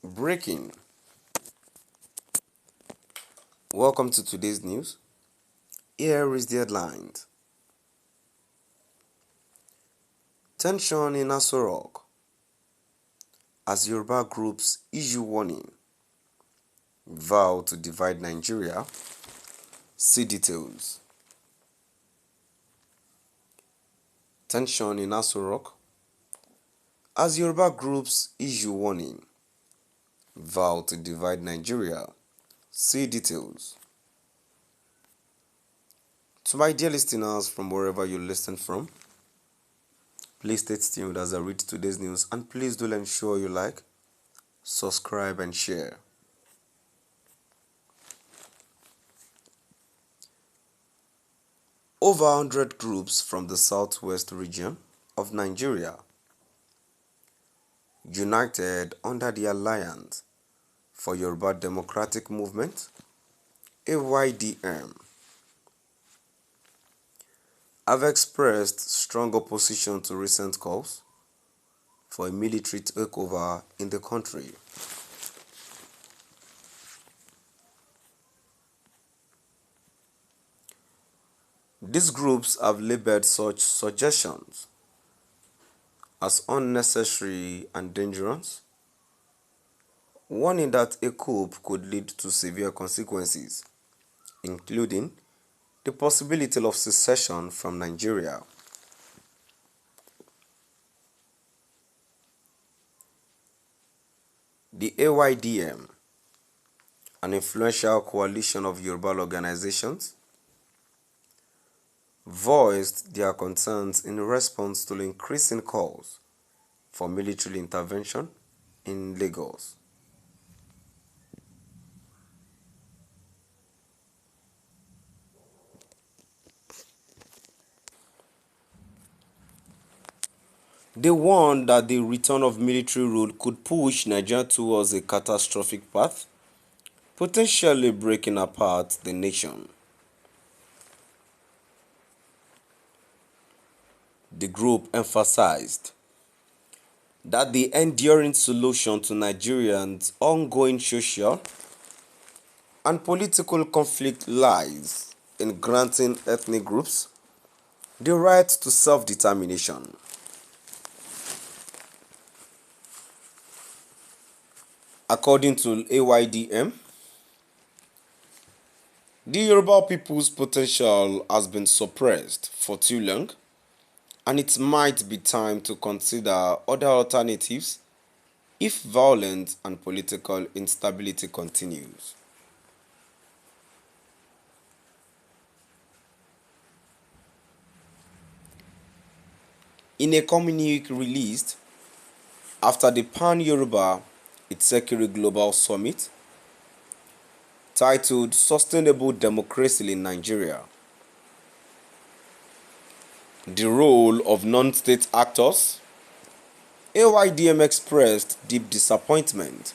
Breaking. Welcome to today's news. Here is the headlines. Tension in Aso Rock as Yoruba groups issue warning. Vow to divide Nigeria. See details. Tension in Aso Rock as Yoruba groups issue warning. Vow to divide Nigeria. See details. To my dear listeners from wherever you listen from, please stay tuned as I read today's news, and please do ensure you like, subscribe and share. Over 100 groups from the southwest region of Nigeria united under the Alliance for Yoruba Democratic Movement, AYDM, have expressed strong opposition to recent calls for a military takeover in the country. These groups have labeled such suggestions as unnecessary and dangerous, warning that a coup could lead to severe consequences, including the possibility of secession from Nigeria. The AYDM, an influential coalition of Yoruba organizations, voiced their concerns in response to increasing calls for military intervention in Lagos. They warned that the return of military rule could push Nigeria towards a catastrophic path, potentially breaking apart the nation. The group emphasized that the enduring solution to Nigerians' ongoing social and political conflict lies in granting ethnic groups the right to self-determination. According to AYDM, the Yoruba people's potential has been suppressed for too long, and it might be time to consider other alternatives if violence and political instability continues. In a communique released after the Pan-Yoruba Itsekiri Global Summit titled Sustainable Democracy in Nigeria, the role of non-state actors, AYDM expressed deep disappointment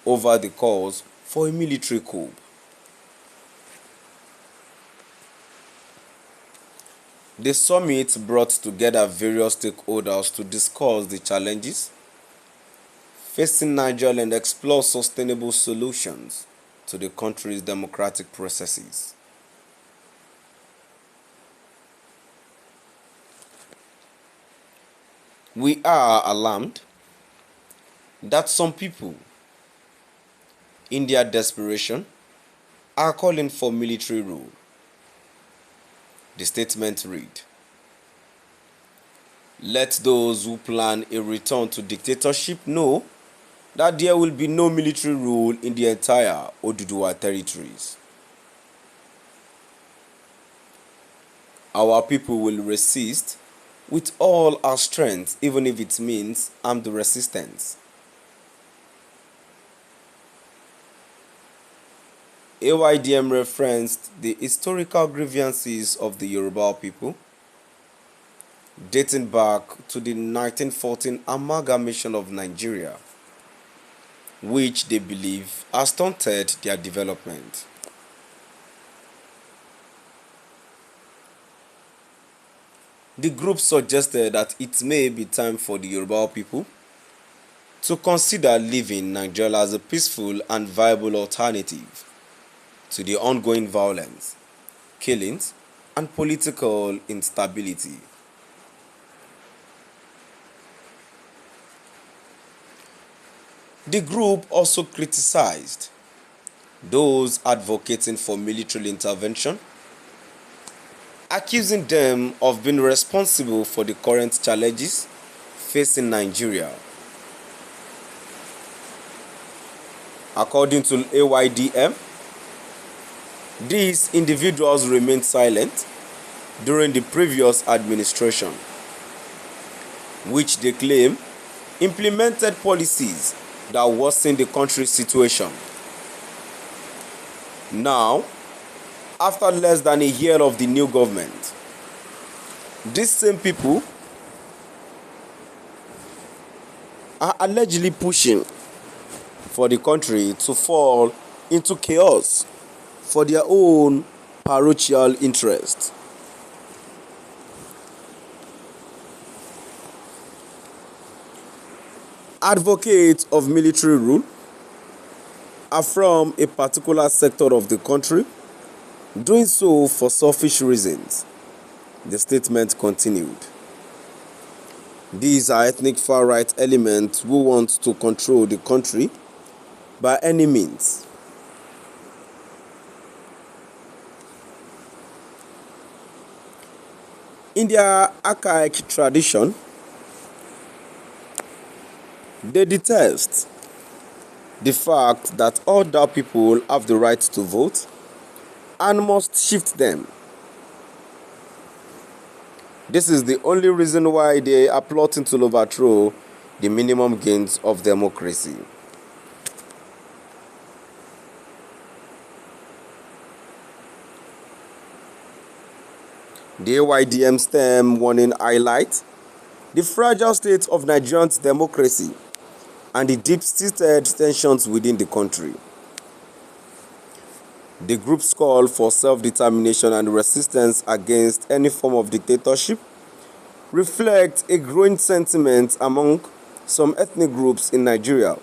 over the calls for a military coup. The summit brought together various stakeholders to discuss the challenges facing Nigeria and explore sustainable solutions to the country's democratic processes. We are alarmed that some people, in their desperation, are calling for military rule. The statement read, "Let those who plan a return to dictatorship know that there will be no military rule in the entire Oduduwa territories. Our people will resist with all our strength, even if it means armed resistance." AYDM referenced the historical grievances of the Yoruba people, dating back to the 1914 amalgamation of Nigeria, which they believe has stunted their development. The group suggested that it may be time for the Yoruba people to consider leaving Nigeria as a peaceful and viable alternative to the ongoing violence, killings, and political instability. The group also criticized those advocating for military intervention, accusing them of being responsible for the current challenges facing Nigeria. According to AYDM, these individuals remained silent during the previous administration, which they claim implemented policies that worsened the country's situation. Now, after less than a year of the new government, these same people are allegedly pushing for the country to fall into chaos for their own parochial interest. Advocates of military rule are from a particular sector of the country, doing so for selfish reasons, the statement continued. These are ethnic far-right elements who want to control the country by any means. In their archaic tradition, they detest the fact that other people have the right to vote and must shift them. This is the only reason why they are plotting to overthrow the minimum gains of democracy. The AYDM stem warning highlights the fragile state of Nigeria's democracy and the deep-seated tensions within the country. The group's call for self-determination and resistance against any form of dictatorship reflects a growing sentiment among some ethnic groups in Nigeria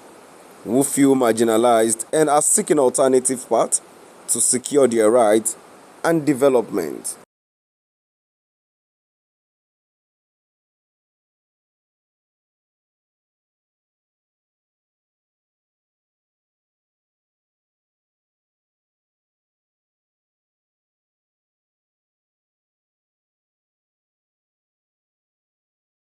who feel marginalized and are seeking alternative paths to secure their rights and development.